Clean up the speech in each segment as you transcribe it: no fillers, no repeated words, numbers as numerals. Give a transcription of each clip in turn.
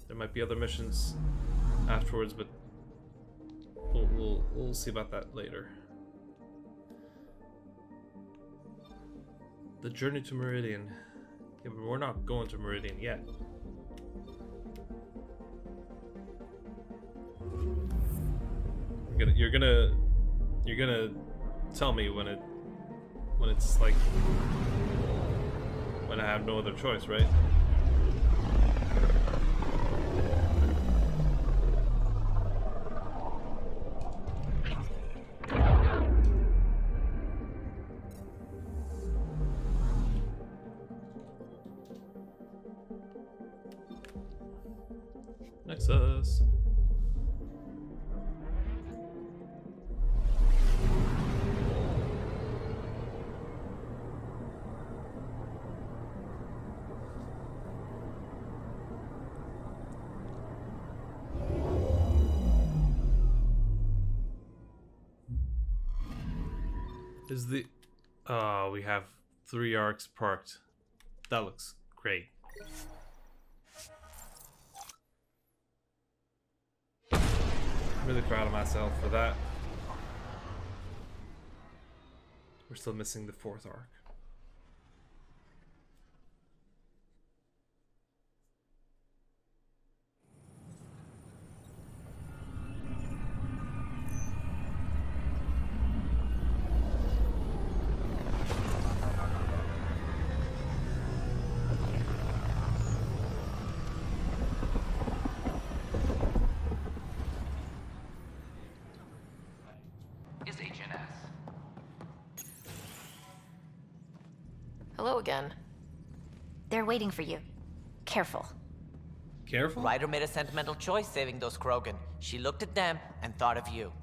There might be other missions afterwards, but we'll see about that later. The journey to Meridian. Yeah, but we're not going to Meridian yet. You're gonna tell me when it's like when I have no other choice, right? Nexus. Is the we have 3 arcs parked. That looks great. Really proud of myself for that. We're still missing the 4th arc. Hello again. They're waiting for you. Careful. Careful? Ryder made a sentimental choice saving those Krogan. She looked at them and thought of you.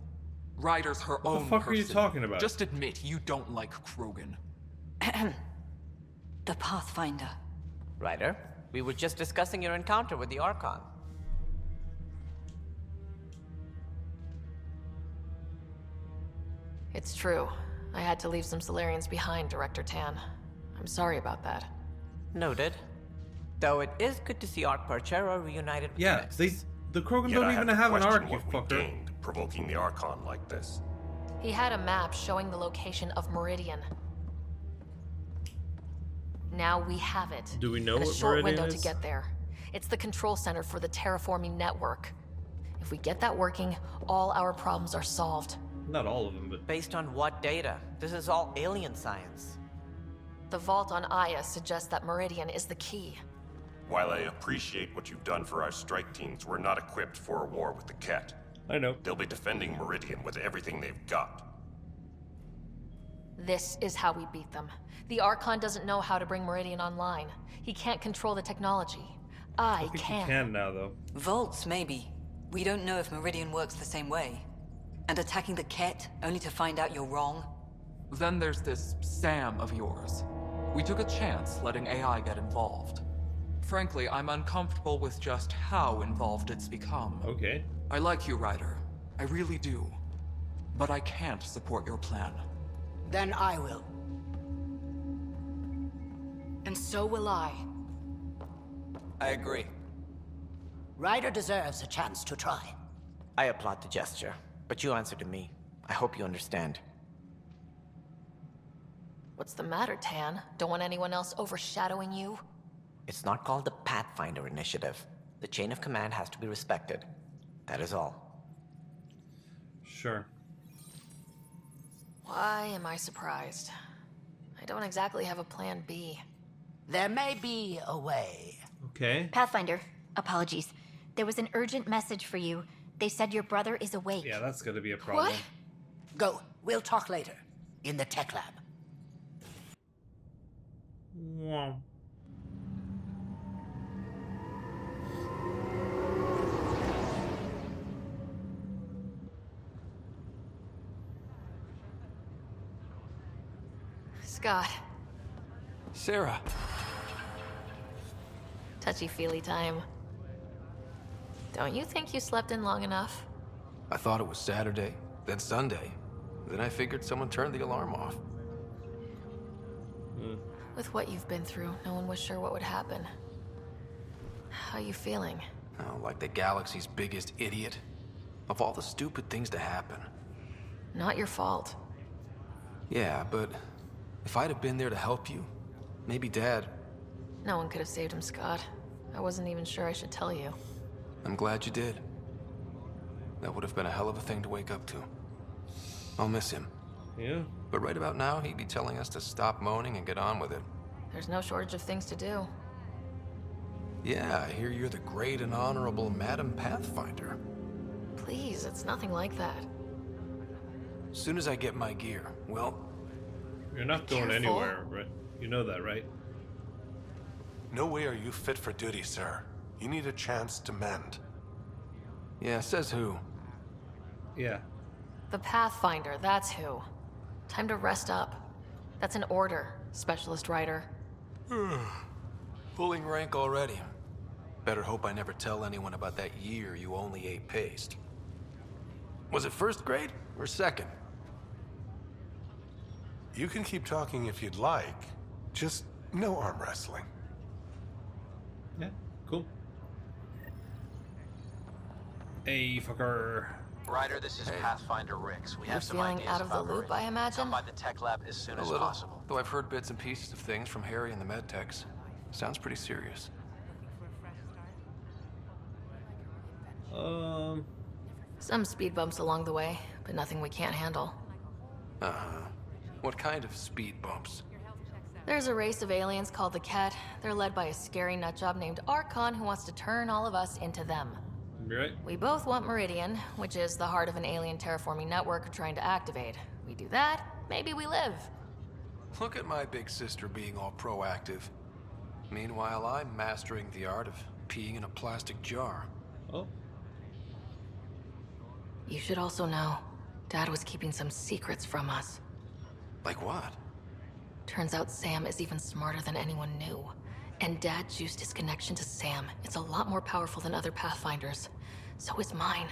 Ryder's her own What the fuck person. are you talking about? Just admit you don't like Krogan. The Pathfinder. Ryder, we were just discussing your encounter with the Archon. It's true. I had to leave some Solarians behind, Director Tan. I'm sorry about that. Noted. Though it is good to see Arc Parchera reunited with Yeah, the Krogan Yet don't I even to have an question arc, you what we fucker. gained provoking the Archon like this. He had a map showing the location of Meridian. Now we have it. Do we know and a what short Meridian window is? to get there. It's the control center for the terraforming network. If we get that working, all our problems are solved. Not all of them, but Based on what data? This is all alien science. The vault on Aya suggests that Meridian is the key. While I appreciate what you've done for our strike teams, we're not equipped for a war with the Ket. I know. They'll be defending Meridian with everything they've got. This is how we beat them. The Archon doesn't know how to bring Meridian online. He can't control the technology. I think can. you can now, though. Vaults, maybe. We don't know if Meridian works the same way. And attacking the Ket, only to find out you're wrong? Then there's this Sam of yours. We took a chance letting AI get involved. Frankly, I'm uncomfortable with just how involved it's become. Okay. I like you, Ryder. I really do. But I can't support your plan. Then I will. And so will I. I agree. Ryder deserves a chance to try. I applaud the gesture, but you answer to me. I hope you understand. What's the matter, Tan? Don't want anyone else overshadowing you? It's not called the Pathfinder Initiative. The chain of command has to be respected. That is all. Sure. Why am I surprised? I don't exactly have a plan B. There may be a way. Okay. Pathfinder, apologies. There was an urgent message for you. They said your brother is awake. Yeah, that's gonna be a problem. What? Go. We'll talk later. In the tech lab. Wow. Scott, Sarah. touchy-feely time. Don't you think you slept in long enough? I thought it was Saturday, then Sunday. Then I figured someone turned the alarm off. With what you've been through, no one was sure what would happen. How you feeling? Oh, like the galaxy's biggest idiot. Of all the stupid things to happen. Not your fault. Yeah, but if I'd have been there to help you, maybe Dad... No one could have saved him, Scott. I wasn't even sure I should tell you. I'm glad you did. That would have been a hell of a thing to wake up to. I'll miss him. Yeah. But right about now, he'd be telling us to stop moaning and get on with it. There's no shortage of things to do. Yeah, I hear you're the great and honorable Madam Pathfinder. Please, it's nothing like that. As soon as I get my gear, well... You're not going Careful. anywhere, right? You know that, right? No way are you fit for duty, sir. You need a chance to mend. Yeah, says who? Yeah. The Pathfinder, that's who. Time to rest up. That's an order, Specialist Writer. Pulling rank already. Better hope I never tell anyone about that year you only ate paste. Was it first grade or second? You can keep talking if you'd like. Just no arm wrestling. Yeah, cool. Hey, fucker. Ryder, this is Pathfinder Ricks. We You're have some feeling ideas out of the about loop, Meridian. I imagine? Come by the tech lab as soon A as little, possible. though I've heard bits and pieces of things from Harry and the medtechs. Sounds pretty serious. Some speed bumps along the way, but nothing we can't handle. Uh-huh. What kind of speed bumps? There's a race of aliens called the Ket. They're led by a scary nutjob named Archon who wants to turn all of us into them. You right? We both want Meridian, which is the heart of an alien terraforming network we're trying to activate. We do that, maybe we live. Look at my big sister being all proactive. Meanwhile, I'm mastering the art of peeing in a plastic jar. Oh. You should also know, Dad was keeping some secrets from us. Like what? Turns out Sam is even smarter than anyone knew. And Dad juiced his connection to Sam. It's a lot more powerful than other Pathfinders. So is mine.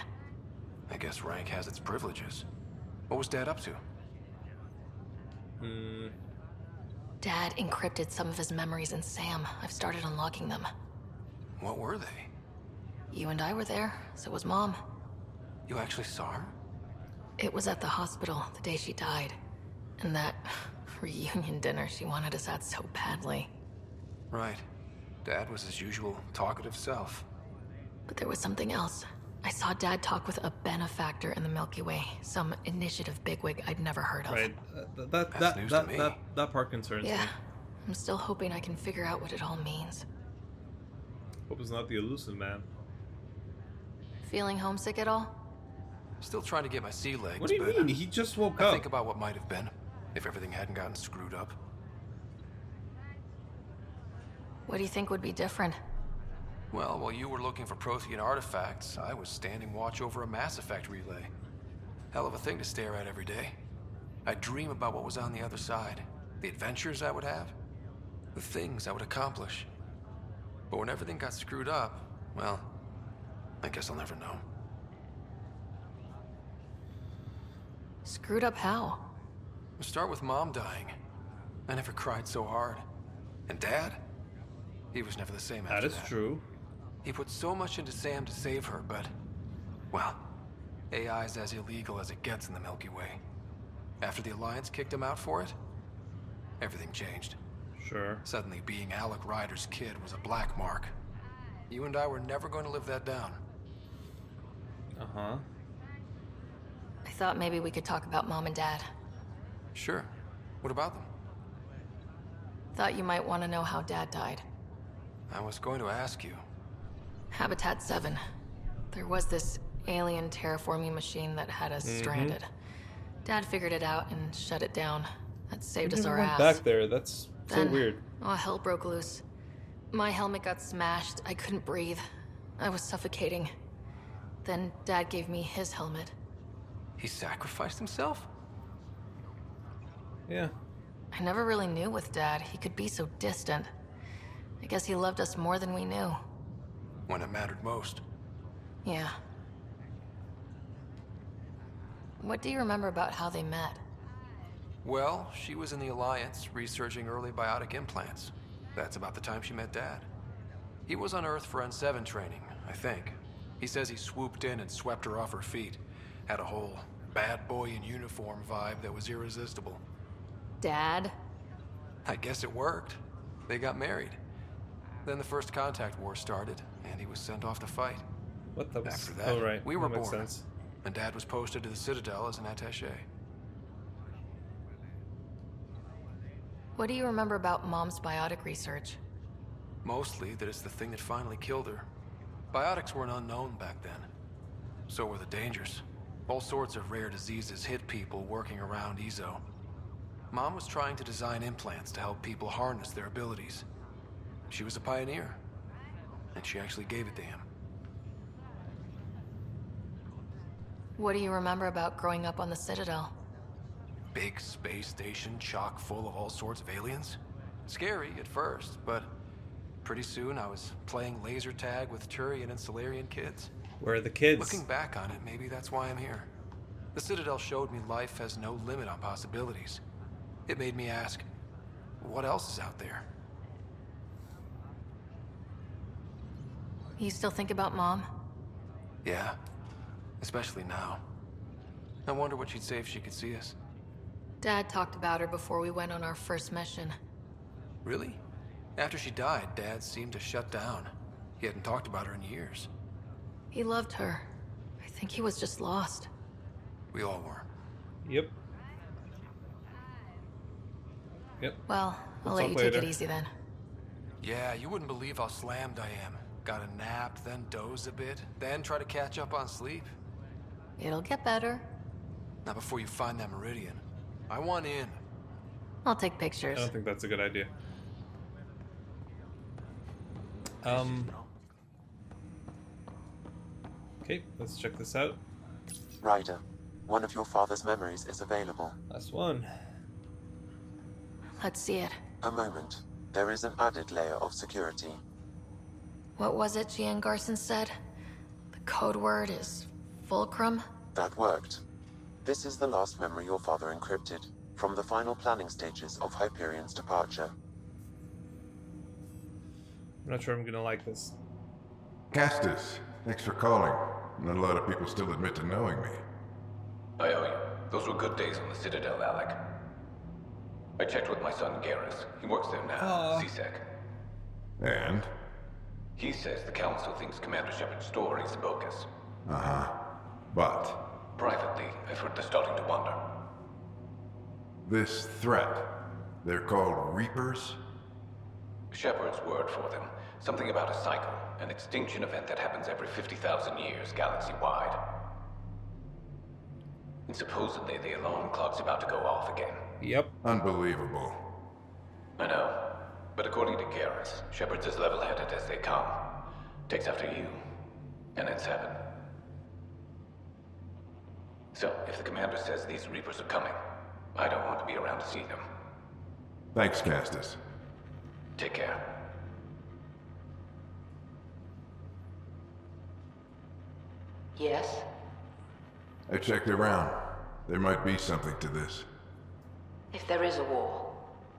I guess rank has its privileges. What was Dad up to? Dad encrypted some of his memories in Sam. I've started unlocking them. What were they? You and I were there, so was Mom. You actually saw her? It was at the hospital the day she died. And that reunion dinner she wanted us at so badly. Right. Dad was his usual talkative self. But there was something else. I saw Dad talk with a benefactor in the Milky Way, some initiative bigwig I'd never heard of. Right. That's news to me. That part concerns Yeah, me. I'm still hoping I can figure out what it all means. Hope it's not the elusive man. Feeling homesick at all? Still trying to get my sea legs, What do you but mean? He just woke I up. think about what might have been, if everything hadn't gotten screwed up. What do you think would be different? Well, while you were looking for Prothean artifacts, I was standing watch over a Mass Effect relay. Hell of a thing to stare at every day. I'd dream about what was on the other side, the adventures I would have, the things I would accomplish. But when everything got screwed up, well, I guess I'll never know. Screwed up how? We'll start with Mom dying. I never cried so hard. And Dad? He was never the same after That that. is true. He put so much into Sam to save her, but... well, AI's as illegal as it gets in the Milky Way. After the Alliance kicked him out for it, everything changed. Sure. Suddenly being Alec Ryder's kid was a black mark. You and I were never going to live that down. Uh-huh. I thought maybe we could talk about Mom and Dad. Sure. What about them? Thought you might want to know how Dad died. I was going to ask you. Habitat 7. There was this alien terraforming machine that had us stranded. Dad figured it out and shut it down. That saved us our went ass. back there. That's so Then, weird. Oh, hell broke loose. My helmet got smashed. I couldn't breathe. I was suffocating. Then Dad gave me his helmet. He sacrificed himself? Yeah. I never really knew with Dad. He could be so distant. I guess he loved us more than we knew. When it mattered most. Yeah. What do you remember about how they met? Well, she was in the Alliance, researching early biotic implants. That's about the time she met Dad. He was on Earth for N7 training, I think. He says he swooped in and swept her off her feet. Had a whole bad boy in uniform vibe that was irresistible. Dad? I guess it worked. They got married. Then the first contact war started, and he was sent off to fight. What the? After that, oh, right. we were That makes born. sense. And Dad was posted to the Citadel as an attaché. What do you remember about Mom's biotic research? Mostly that it's the thing that finally killed her. Biotics were an unknown back then. So were the dangers. All sorts of rare diseases hit people working around EZO. Mom was trying to design implants to help people harness their abilities. She was a pioneer. And she actually gave it to him. What do you remember about growing up on the Citadel? Big space station chock full of all sorts of aliens. Scary at first, but pretty soon I was playing laser tag with Turian and Solarian kids. Where are the kids? Looking back on it, maybe that's why I'm here. The Citadel showed me life has no limit on possibilities. It made me ask, what else is out there? You still think about Mom? Yeah, especially now. I wonder what she'd say if she could see us. Dad talked about her before we went on our first mission. Really? After she died, Dad seemed to shut down. He hadn't talked about her in years. He loved her. I think he was just lost. We all were. Yep. Yep. Well, I'll We'll let you talk take it later. easy then. Yeah, you wouldn't believe how slammed I am. Got a nap, then doze a bit, then try to catch up on sleep. It'll get better. Not before you find that Meridian. I want in. I'll take I pictures. don't think that's a good idea. Okay, let's check this out. Ryder, one of your father's memories is available. Last one. Let's see it. A moment. There is an added layer of security. What was it Gian Garson said? The code word is Fulcrum? That worked. This is the last memory your father encrypted, from the final planning stages of Hyperion's departure. I'm not sure I'm gonna like this. Castus, thanks for calling. Not a lot of people still admit to knowing me. I owe you. Those were good days on the Citadel, Alec. I checked with my son Garrus. He works there now, CSEC. And? He says the Council thinks Commander Shepard's story is bogus. Uh-huh. But? Privately, I've heard they're starting to wonder. This threat, they're called Reapers? Shepard's word for them. Something about a cycle, an extinction event that happens every 50,000 years, galaxy-wide. And supposedly the alarm clock's about to go off again. Yep. Unbelievable. I know. But according to Garrus, Shepard's as level-headed as they come. Takes after you. And N7. So, if the commander says these Reapers are coming, I don't want to be around to see them. Thanks, Castus. Take care. Yes? I checked around. There might be something to this. If there is a war,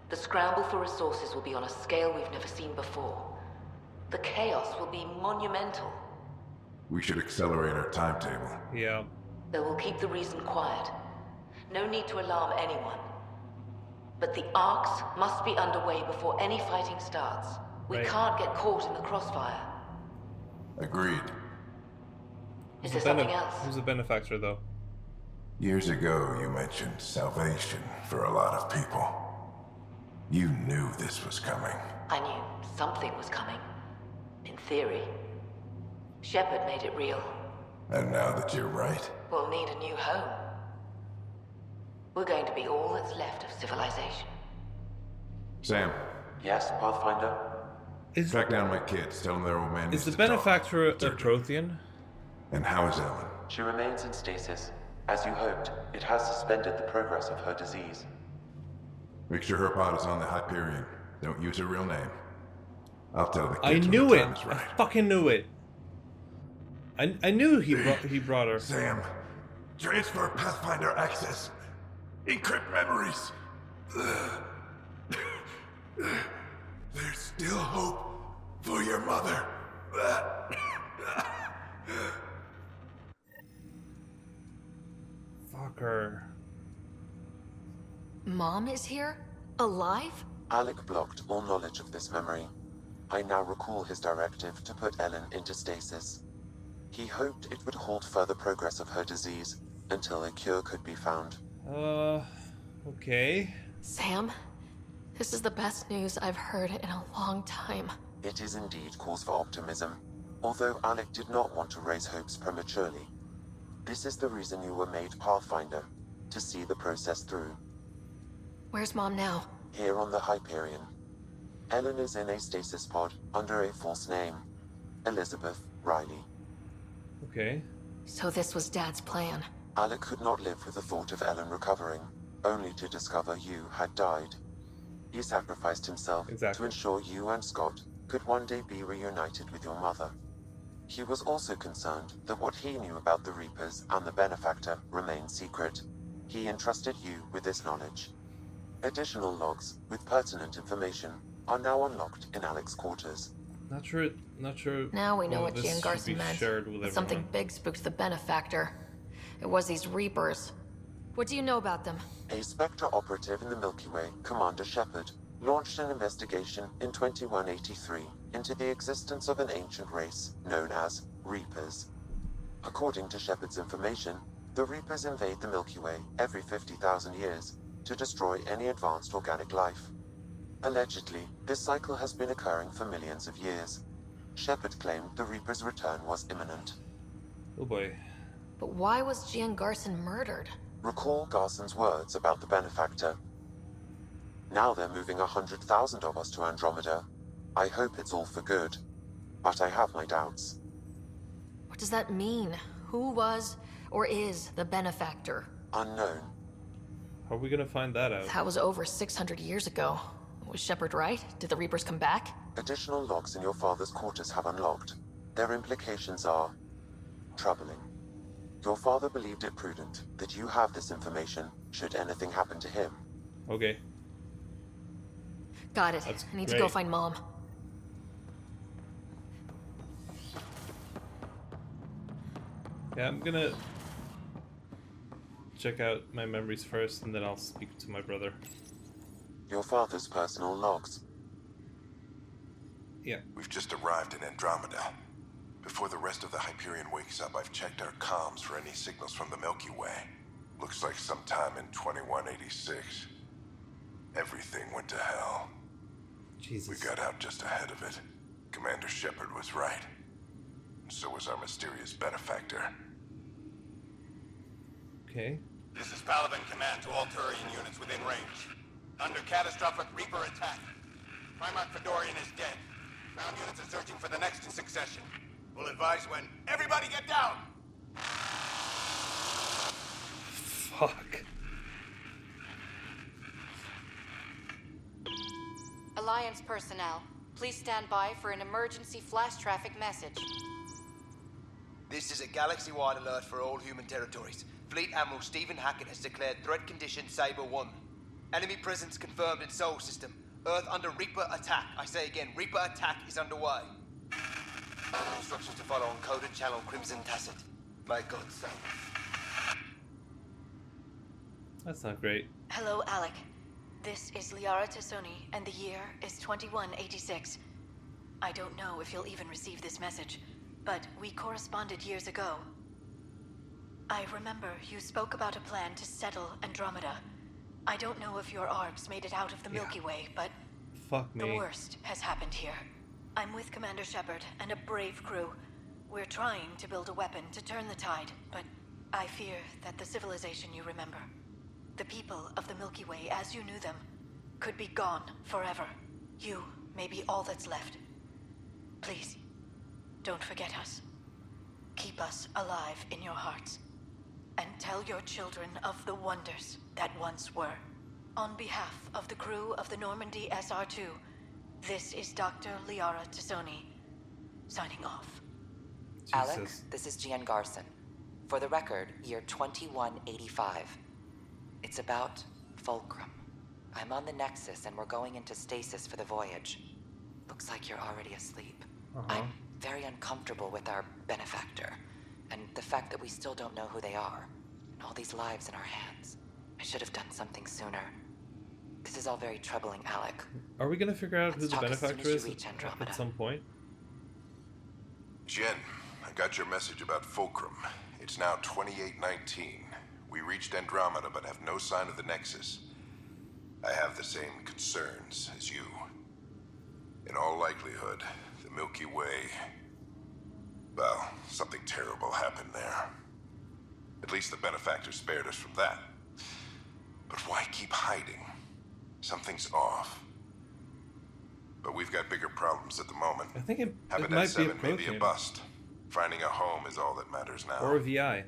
the scramble for resources will be on a scale we've never seen before. The chaos will be monumental. We should accelerate our timetable. Yeah. They will keep the reason quiet. No need to alarm anyone. But the arcs must be underway before any fighting starts. We Right. can't get caught in the crossfire. Agreed. Is there something else? Who's the benefactor, though? Years ago, you mentioned salvation for a lot of people. You knew this was coming. I knew something was coming. In theory. Shepard made it real. And now that you're right, We'll need a new home. We're going to be all that's left of civilization. Sam. Yes, Pathfinder? Track down my kids. Tell them their old man Is needs the to talk. benefactor a Prothean? And how is Ellen? She remains in stasis. As you hoped, it has suspended the progress of her disease. Make sure her pod is on the Hyperion. Don't use her real name. I'll tell the kids I when knew the it. time is right. I fucking knew it. I knew he brought her. Sam, transfer Pathfinder access. Encrypt memories. There's still hope For your mother. Fucker. Mom is here? Alive? Alec blocked all knowledge of this memory. I now recall his directive to put Ellen into stasis. He hoped it would halt further progress of her disease until a cure could be found. Okay. Sam, this is the best news I've heard in a long time. It is indeed cause for optimism, although Alec did not want to raise hopes prematurely. This is the reason you were made Pathfinder, to see the process through. Where's Mom now? Here on the Hyperion. Ellen is in a stasis pod under a false name. Elizabeth Riley. Okay. So this was Dad's plan. Alec could not live with the thought of Ellen recovering, only to discover you had died. He sacrificed himself to ensure you and Scott could one day be reunited with your mother. He was also concerned that what he knew about the Reapers and the Benefactor remained secret. He entrusted you with this knowledge. Additional logs with pertinent information are now unlocked in Alec's quarters. Not sure. Now we know well, what Gian Garson meant. Something big spooked the Benefactor. It was these Reapers. What do you know about them? A Spectre operative in the Milky Way, Commander Shepard, launched an investigation in 2183 into the existence of an ancient race known as Reapers. According to Shepard's information, the Reapers invade the Milky Way every 50,000 years to destroy any advanced organic life. Allegedly, this cycle has been occurring for millions of years. Shepard claimed the Reapers' return was imminent. Oh boy. But why was Gian Garson murdered? Recall Garson's words about the Benefactor. Now they're moving 100,000 of us to Andromeda. I hope it's all for good, but I have my doubts. What does that mean? Who was or is the Benefactor? Unknown. How are we gonna find that out? That was over 600 years ago. Was Shepard right? Did the Reapers come back? Additional logs in your father's quarters have unlocked. Their implications are troubling. Your father believed it prudent that you have this information should anything happen to him. Okay. Got it. That's I need great. to go find Mom. Yeah, I'm gonna check out my memories first, and then I'll speak to my brother. Your father's personal logs. Yeah. We've just arrived in Andromeda. Before the rest of the Hyperion wakes up, I've checked our comms for any signals from the Milky Way. Looks like sometime in 2186. Everything went to hell. Jesus. We got out just ahead of it. Commander Shepard was right. And so was our mysterious benefactor. Okay. This is Paladin Command to all Turian units within range. Under catastrophic Reaper attack. Primarch Fedorian is dead. Ground units are searching for the next in succession. We'll advise when. Everybody get down! Fuck. Alliance personnel, please stand by for an emergency flash traffic message. This is a galaxy-wide alert for all human territories. Fleet Admiral Stephen Hackett has declared threat condition Saber 1. Enemy presence confirmed in Sol System. Earth under Reaper attack. I say again, Reaper attack is underway. Instructions to follow on coded channel Crimson Tacit. May God save. That's not great. Hello, Alec. This is Liara Tassoni, and the year is 2186. I don't know if you'll even receive this message, but we corresponded years ago. I remember you spoke about a plan to settle Andromeda. I don't know if your arcs made it out of the Milky Way, but Fuck me. the worst has happened here. I'm with Commander Shepard and a brave crew. We're trying to build a weapon to turn the tide, but I fear that the civilization you remember, the people of the Milky Way as you knew them, could be gone forever. You may be all that's left. Please, don't forget us. Keep us alive in your hearts. And tell your children of the wonders that once were. On behalf of the crew of the Normandy SR-2, this is Dr. Liara Tassoni, signing off. Alec, this is Gian Garson. For the record, year 2185. It's about Fulcrum. I'm on the Nexus and we're going into stasis for the voyage. Looks like you're already asleep. I'm very uncomfortable with our benefactor, and the fact that we still don't know who they are, and all these lives in our hands. I should have done something sooner. This is all very troubling, Alec. Are we gonna figure out who the benefactor is Andromeda. at some point? Jen, I got your message about Fulcrum. It's now 2819. We reached Andromeda but have no sign of the Nexus. I have the same concerns as you. In all likelihood, the Milky Way... Well, something terrible happened there. At least the benefactor spared us from that. But why keep hiding? Something's off. But we've got bigger problems at the moment. I think it Habitat might be a 7 may be a protein. bust. Finding a home is all that matters now. Or a VI.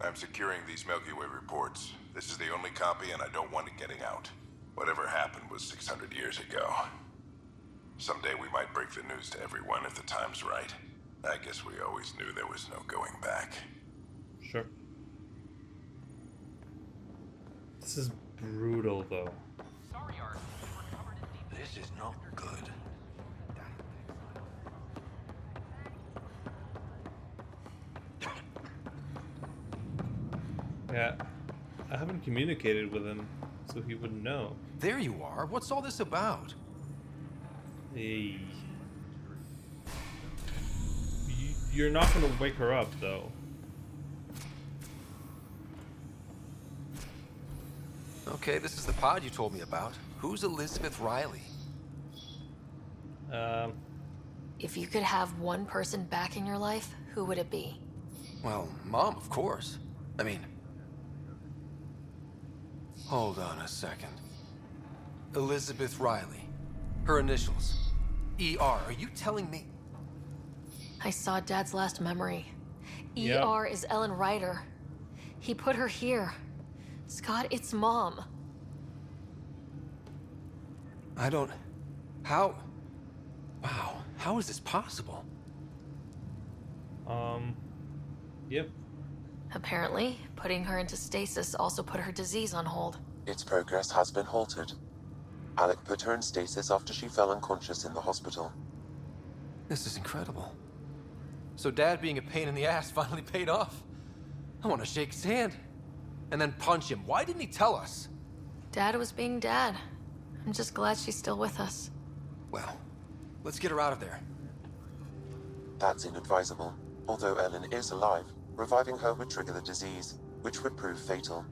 I'm securing these Milky Way reports. This is the only copy, and I don't want it getting out. Whatever happened was 600 years ago. Someday we might break the news to everyone if the time's right. I guess we always knew there was no going back. Sure. This is brutal, though. Sorry, Art. We're covered in deep. This is not good. Yeah, I haven't communicated with him, so he wouldn't know. There you are. What's all this about? Hey. You're not gonna wake her up, though. Okay, this is the pod you told me about. Who's Elizabeth Riley? If you could have one person back in your life, who would it be? Well, Mom, of course. I mean... Hold on a second. Elizabeth Riley. Her initials. ER. Are you telling me... I saw Dad's last memory. Yep. ER is Ellen Ryder. He put her here. Scott, it's Mom. I don't... How... Wow. How is this possible? Yep. Apparently, putting her into stasis also put her disease on hold. Its progress has been halted. Alec put her in stasis after she fell unconscious in the hospital. This is incredible. So Dad being a pain in the ass finally paid off. I want to shake his hand. And then punch him. Why didn't he tell us? Dad was being Dad. I'm just glad she's still with us. Well, let's get her out of there. That's inadvisable. Although Ellen is alive, reviving her would trigger the disease, which would prove fatal.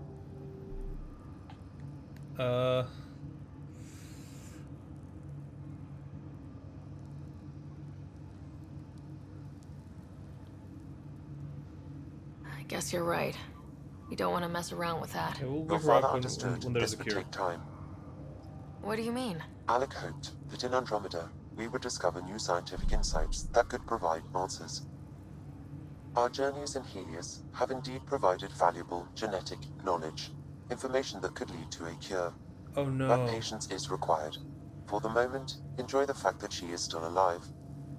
I guess you're right. We don't want to mess around with that. Yeah, we'll Your wake her up father when understood there's this a would cure. take time. What do you mean? Alec hoped that in Andromeda, we would discover new scientific insights that could provide answers. Our journeys in Helios have indeed provided valuable genetic knowledge, information that could lead to a cure. Oh no. But patience is required. For the moment, enjoy the fact that she is still alive,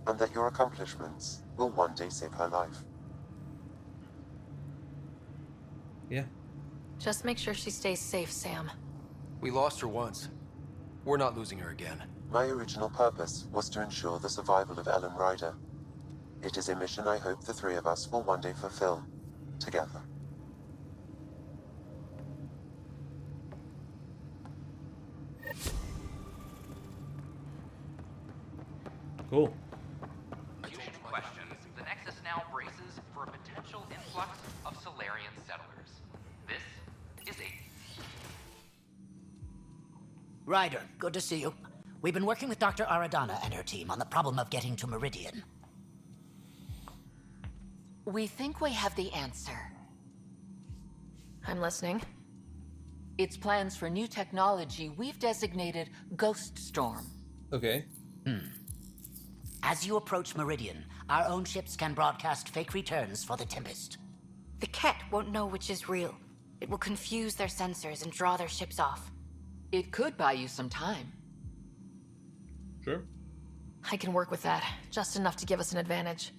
and that your accomplishments will one day save her life. Yeah. Just make sure she stays safe, Sam. We lost her once. We're not losing her again. My original purpose was to ensure the survival of Ellen Ryder. It is a mission I hope the three of us will one day fulfill, together. Cool. Usual question. The Nexus now braces for a potential influx of Solarian settlers. This is a... Ryder, good to see you. We've been working with Dr. Aradana and her team on the problem of getting to Meridian. We think we have the answer. I'm listening. It's plans for new technology we've designated Ghost Storm. Okay. As you approach Meridian, our own ships can broadcast fake returns for the Tempest. The Ket won't know which is real. It will confuse their sensors and draw their ships off. It could buy you some time. Sure. I can work with that, just enough to give us an advantage.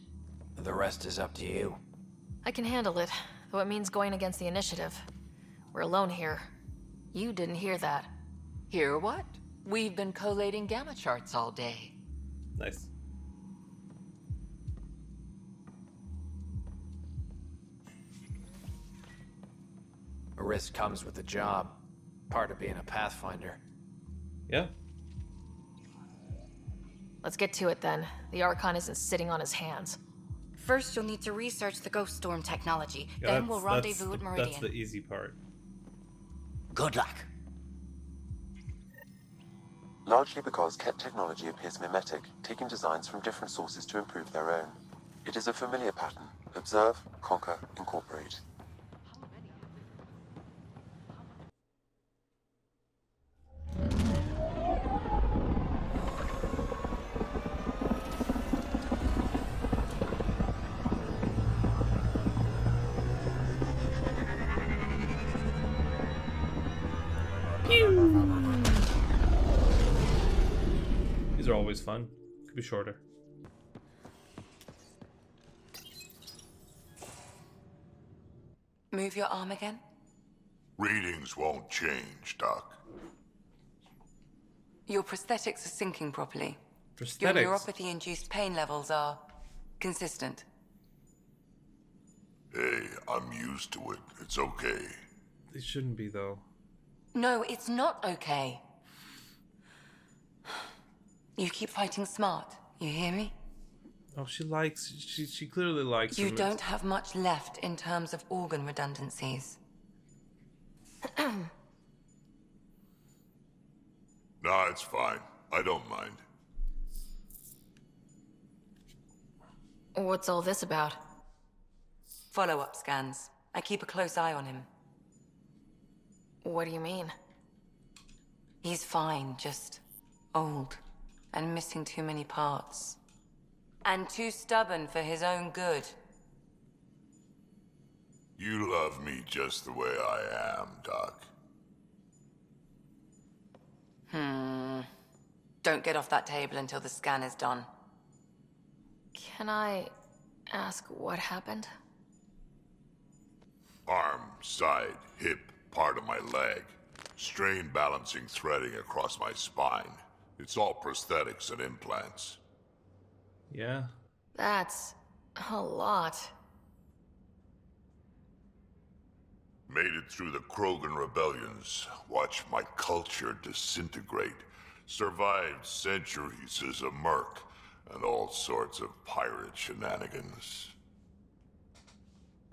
The rest is up to you. I can handle it, though it means going against the initiative. We're alone here. You didn't hear that. Hear what? We've been collating gamma charts all day. Nice. A risk comes with the job. Part of being a Pathfinder. Yeah. Let's get to it then. The Archon isn't sitting on his hands. First, you'll need to research the Ghost Storm technology. Yeah, Then we'll rendezvous at Meridian. That's the easy part. Good luck. Largely because Ket technology appears mimetic, taking designs from different sources to improve their own. It is a familiar pattern. Observe, conquer, incorporate. These are always fun. Could be shorter. Move your arm again. Readings won't change, Doc. Your prosthetics are syncing properly. Prosthetics? Your neuropathy-induced pain levels are consistent. Hey, I'm used to it. It's okay. They shouldn't be, though. No, it's not okay. You keep fighting smart. You hear me? Oh, she clearly likes You him. don't have much left in terms of organ redundancies. Nah, it's fine. I don't mind. What's all this about? Follow-up scans. I keep a close eye on him. What do you mean? He's fine, just old and missing too many parts. And too stubborn for his own good. You love me just the way I am, Doc. Don't get off that table until the scan is done. Can I ask what happened? Arm, side, hip, part of my leg. Strain balancing threading across my spine. It's all prosthetics and implants. Yeah. That's a lot. Made it through the Krogan rebellions. Watched my culture disintegrate. Survived centuries as a merc. And all sorts of pirate shenanigans.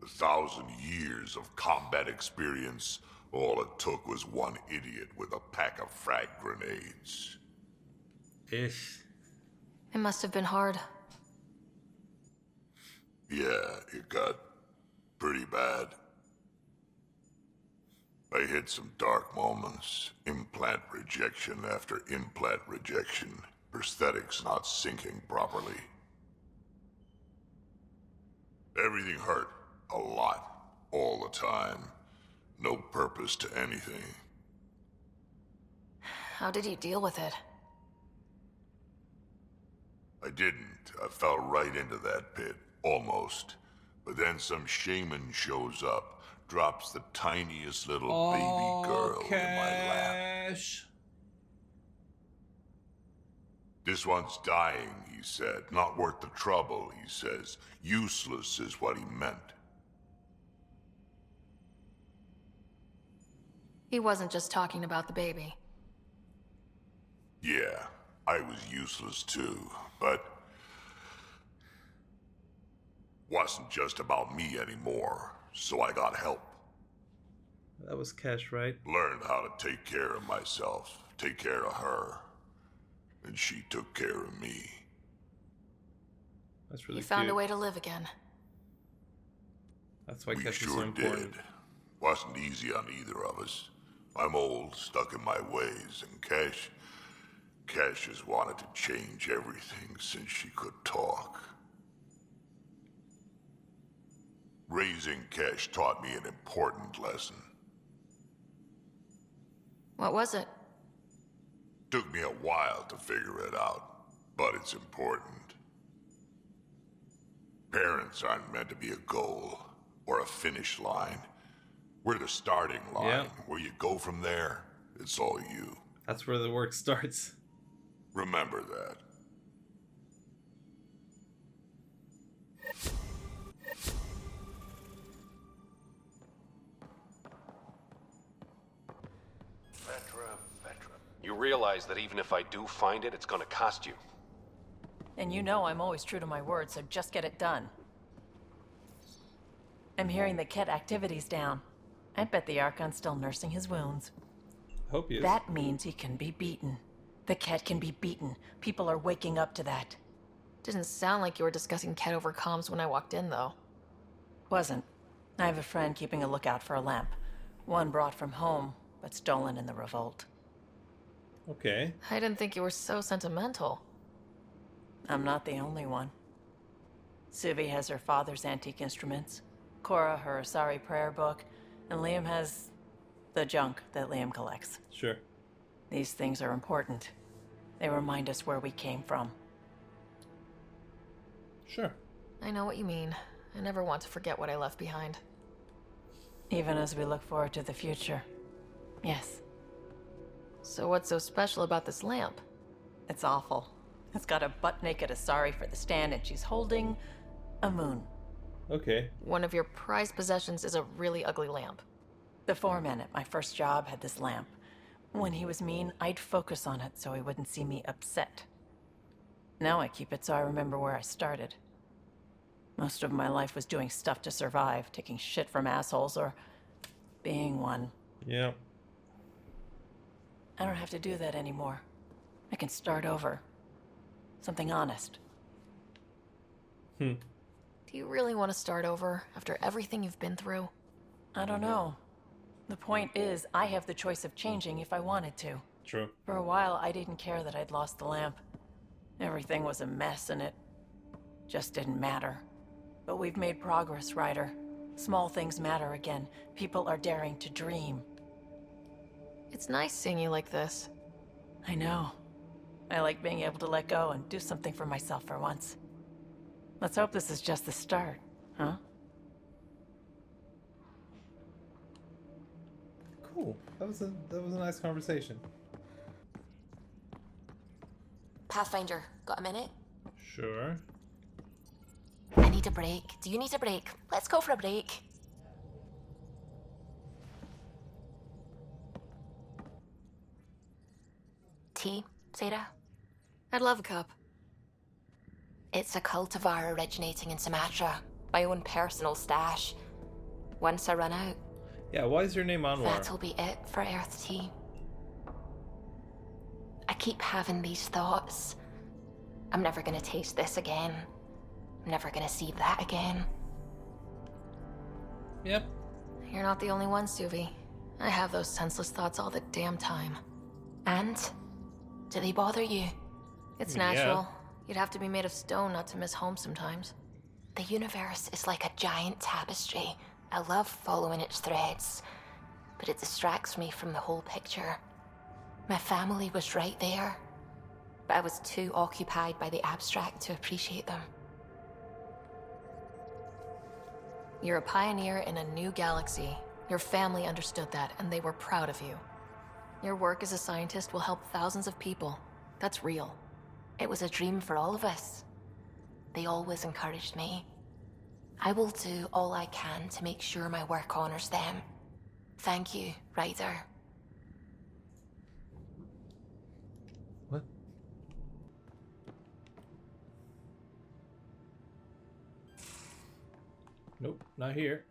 1,000 years of combat experience. All it took was one idiot with a pack of frag grenades. Ish. It must have been hard. Yeah, it got pretty bad. I hit some dark moments. Implant rejection after implant rejection. Prosthetics not syncing properly. Everything hurt. A lot. All the time. No purpose to anything. How did you deal with it? I didn't. I fell right into that pit. Almost. But then some shaman shows up. Drops the tiniest little baby girl in my lap. This one's dying, he said. Not worth the trouble, he says. Useless is what he meant. He wasn't just talking about the baby. Yeah, I was useless too, but wasn't just about me anymore, so I got help. That was Cash, right? Learned how to take care of myself, take care of her. And she took care of me. That's really You found cute. a way to live again. That's why We Cash is so sure important. did. Wasn't easy on either of us. I'm old, stuck in my ways, and Cash has wanted to change everything since she could talk. Raising Cash taught me an important lesson. What was it? Took me a while to figure it out, but it's important. Parents aren't meant to be a goal or a finish line. We're the starting line. Yeah. Where you go from there, it's all you. That's where the work starts. Remember that. You realize that even if I do find it, it's gonna cost you. And you know I'm always true to my word, so just get it done. I'm hearing the Ket activity's down. I bet the Archon's still nursing his wounds. Hope he is. That means he can be beaten. The Ket can be beaten. People are waking up to that. Didn't sound like you were discussing Ket over comms when I walked in, though. Wasn't. I have a friend keeping a lookout for a lamp. One brought from home, but stolen in the revolt. Okay. I didn't think you were so sentimental. I'm not the only one. Suvi has her father's antique instruments, Cora her Asari prayer book, and Liam has the junk that Liam collects. Sure. These things are important. They remind us where we came from. Sure. I know what you mean. I never want to forget what I left behind. Even as we look forward to the future. Yes. So what's so special about this lamp? It's awful. It's got a butt-naked Asari for the stand, and she's holding a moon. Okay. One of your prized possessions is a really ugly lamp. The foreman at my first job had this lamp. When he was mean, I'd focus on it so he wouldn't see me upset. Now I keep it so I remember where I started. Most of my life was doing stuff to survive, taking shit from assholes, or being one. Yeah. I don't have to do that anymore. I can start over. Something honest. Do you really want to start over after everything you've been through? I don't know. The point is, I have the choice of changing if I wanted to. True. For a while, I didn't care that I'd lost the lamp. Everything was a mess and it just didn't matter. But we've made progress, Ryder. Small things matter again. People are daring to dream. It's nice seeing you like this. I know. I like being able to let go and do something for myself for once. Let's hope this is just the start, huh? Cool. That was a nice conversation. Pathfinder, got a minute? Sure. I need a break. Do you need a break? Let's go for a break. Tea, Sarah? I'd love a cup. It's a cultivar originating in Sumatra. My own personal stash. Once I run out, Yeah, why is your name Anwar? that'll be it for Earth Tea. I keep having these thoughts. I'm never gonna taste this again. I'm never gonna see that again. Yep. You're not the only one, Suvi. I have those senseless thoughts all the damn time. And? Do they bother you? It's natural. You'd have to be made of stone not to miss home sometimes. The universe is like a giant tapestry. I love following its threads, but it distracts me from the whole picture. My family was right there, but I was too occupied by the abstract to appreciate them. You're a pioneer in a new galaxy. Your family understood that, and they were proud of you. Your work as a scientist will help thousands of people. That's real. It was a dream for all of us. They always encouraged me. I will do all I can to make sure my work honors them. Thank you, Ryder. What? Nope, not here.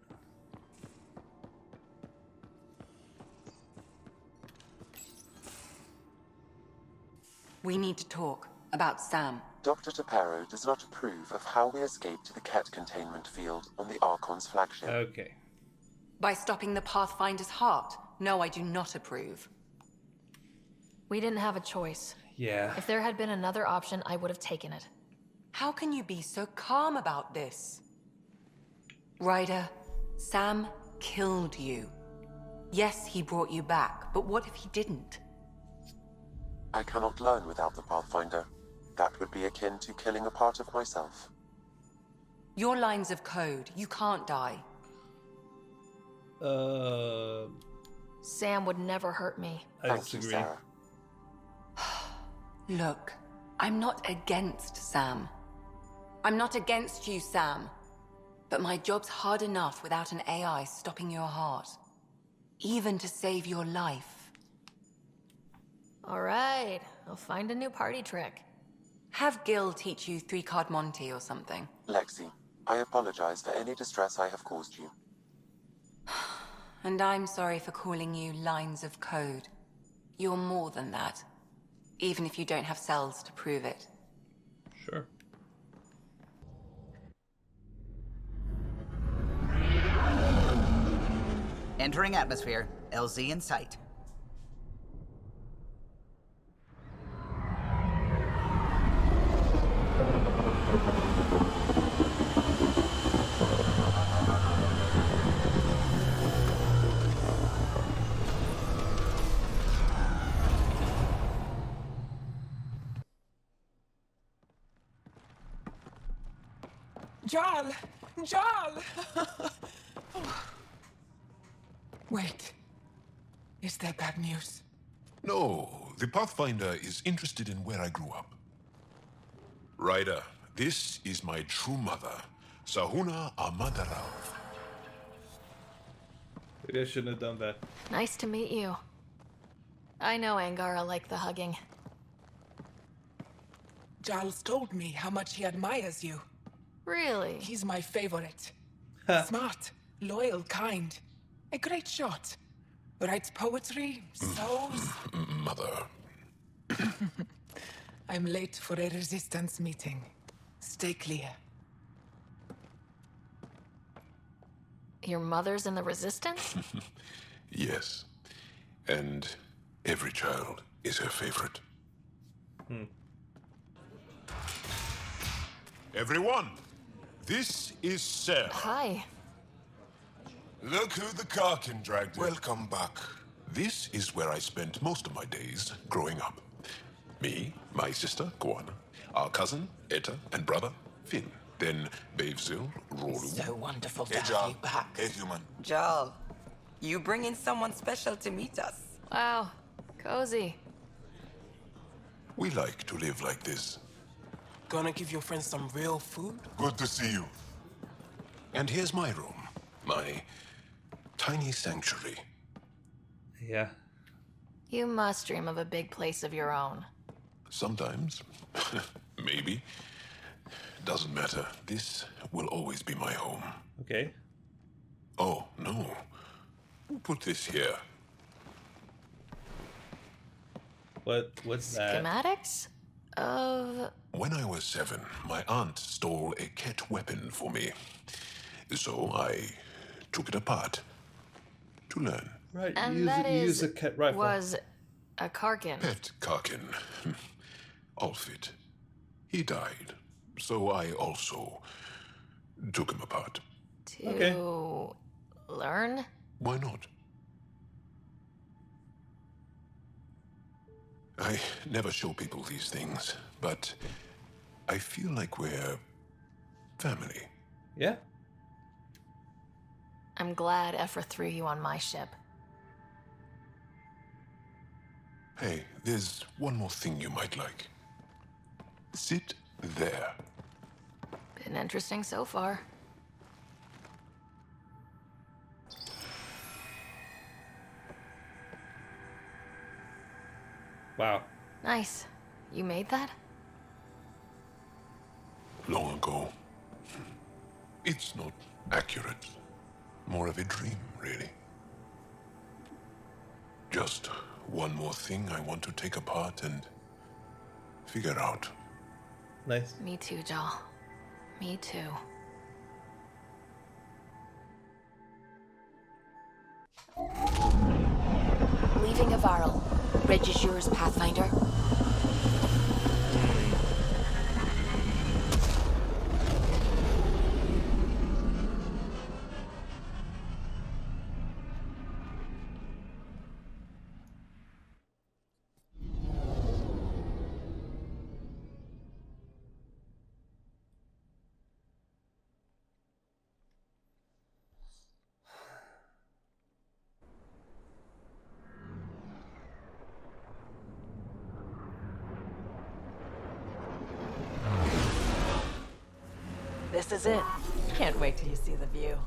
We need to talk about Sam. Dr. Taparo does not approve of how we escaped to the Ket containment field on the Archon's flagship. Okay. By stopping the Pathfinder's heart? No, I do not approve. We didn't have a choice. Yeah. If there had been another option, I would have taken it. How can you be so calm about this? Ryder, Sam killed you. Yes, he brought you back, but what if he didn't? I cannot learn without the Pathfinder. That would be akin to killing a part of myself. Your lines of code, you can't die. Sam would never hurt me. Thank you, Sarah. Look, I'm not against Sam. I'm not against you, Sam. But my job's hard enough without an AI stopping your heart. Even to save your life. All right, I'll find a new party trick. Have Gil teach you three-card Monty or something. Lexi, I apologize for any distress I have caused you. And I'm sorry for calling you lines of code. You're more than that. Even if you don't have cells to prove it. Sure. Entering atmosphere. LZ in sight. Jarl! Jarl! Wait. Is there bad news? No, the Pathfinder is interested in where I grew up. Ryder, this is my true mother, Sahuna Amadarao. Maybe I shouldn't have done that. Nice to meet you. I know Angara liked the hugging. Giles told me how much he admires you. Really? He's my favorite. Smart, loyal, kind. A great shot. Writes poetry, sews. Mother. I'm late for a resistance meeting. Stay clear. Your mother's in the Resistance? Yes. And every child is her favorite. Everyone, this is Sarah. Hi. Look who the Karkin dragged in. Welcome back. This is where I spent most of my days growing up. Me, my sister, Koana, our cousin, Etta, and brother, Finn. Then Bavesville, Rolu. So wonderful to Hey, have Jarl. you back. Hey, human. Jarl, you bring in someone special to meet us. Wow, cozy. We like to live like this. Gonna give your friends some real food? Good to see you. And here's my room. My tiny sanctuary. Yeah. You must dream of a big place of your own. Sometimes. Maybe. Doesn't matter. This will always be my home. Okay. Oh, no. Who put this here? What's that? Schematics? Of... When I was 7, my aunt stole a Ket weapon for me. So I took it apart to learn. Right, And you that use a Ket rifle. was a Karkin. Pet Karkin. Alfit. He died. So I also took him apart. To learn? Why not? I never show people these things, but I feel like we're family. Yeah? I'm glad Ephra threw you on my ship. Hey, there's one more thing you might like. Sit there. Been interesting so far. Wow. Nice. You made that? Long ago. It's not accurate. More of a dream, really. Just one more thing I want to take apart and figure out. Nice. Me too, Jal. Me too. Leaving Avaril. Bridge is yours, Pathfinder. This is it. Can't wait till you see the view.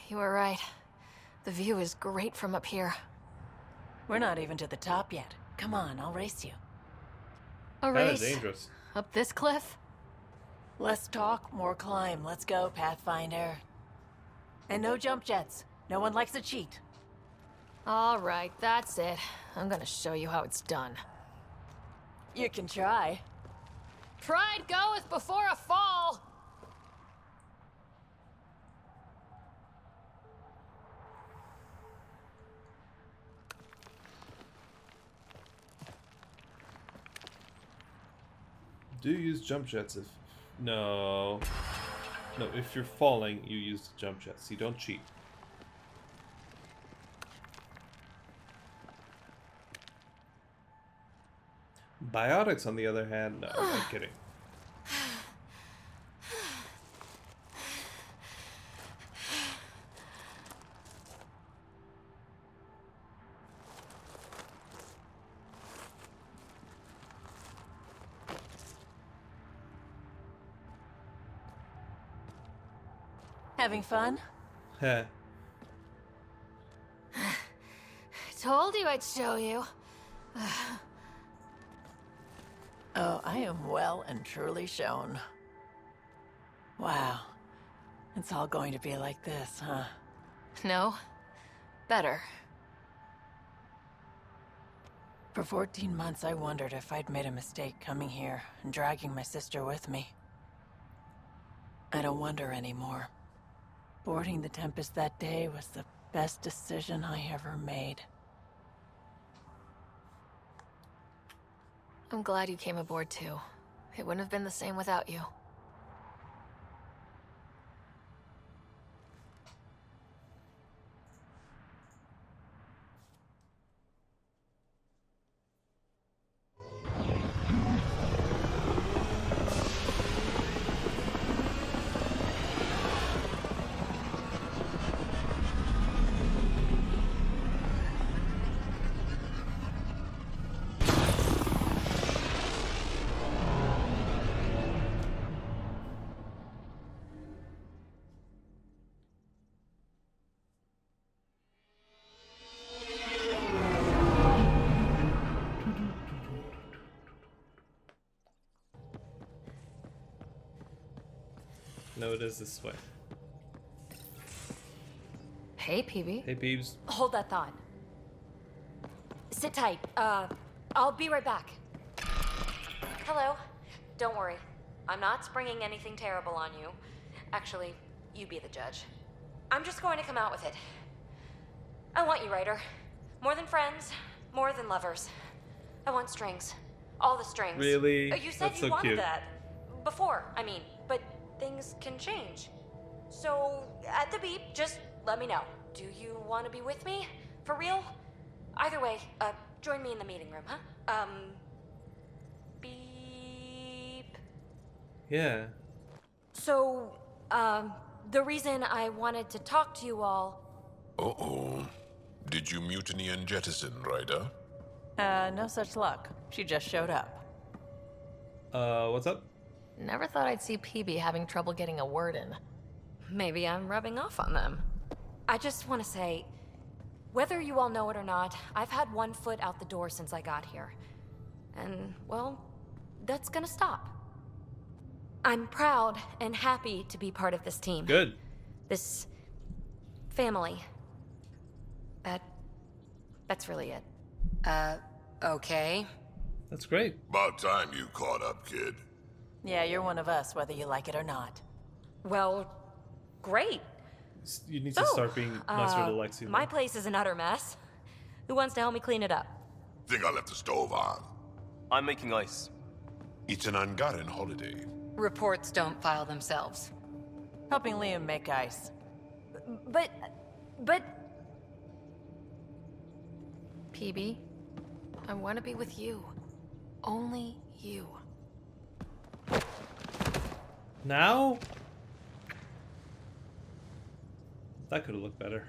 You were right. The view is great from up here. We're not even to the top yet. Come on, I'll race you. A race? Kinda dangerous. Up this cliff? Less talk, more climb. Let's go, Pathfinder. And no jump jets. No one likes a cheat. All right, that's it. I'm gonna show you how it's done. You can try. Pride goeth before a fall! Do use jump jets if... No. No, if you're falling, you use the jump jets. You don't cheat. Biotics, on the other hand, no, I'm kidding. Having fun? Heh. Told you I'd show you. Oh, I am well and truly shown. Wow. It's all going to be like this, huh? No. Better. For 14 months, I wondered if I'd made a mistake coming here and dragging my sister with me. I don't wonder anymore. Boarding the Tempest that day was the best decision I ever made. I'm glad you came aboard too. It wouldn't have been the same without you. No, it is this way. Hey, PB. Hey, Peebs. Hold that thought. Sit tight. I'll be right back. Hello. Don't worry. I'm not springing anything terrible on you. Actually, you be the judge. I'm just going to come out with it. I want you, Ryder. More than friends, more than lovers. I want strings. All the strings. Really? You said That's you so wanted cute. that. Before, I mean, but things can change. So, at the beep, just let me know. Do you want to be with me? For real? Either way, join me in the meeting room, huh? Beep. Yeah. So, the reason I wanted to talk to you all... Uh-oh. Did you mutiny and jettison, Ryder? No such luck. She just showed up. What's up? Never thought I'd see PB having trouble getting a word in. Maybe I'm rubbing off on them. I just want to say, whether you all know it or not, I've had one foot out the door since I got here. And, well, that's gonna stop. I'm proud and happy to be part of this team. Good. This family. That's really it. Okay. That's great. About time you caught up, kid. Yeah, you're one of us, whether you like it or not. Well, great. You need to start being nicer to Lexi. My place is an utter mess. Who wants to help me clean it up? Think I left the stove on. I'm making ice. It's an Angaran holiday. Reports don't file themselves. Helping Liam make ice. But... PB, I want to be with you. Only you. Now? That could have looked better.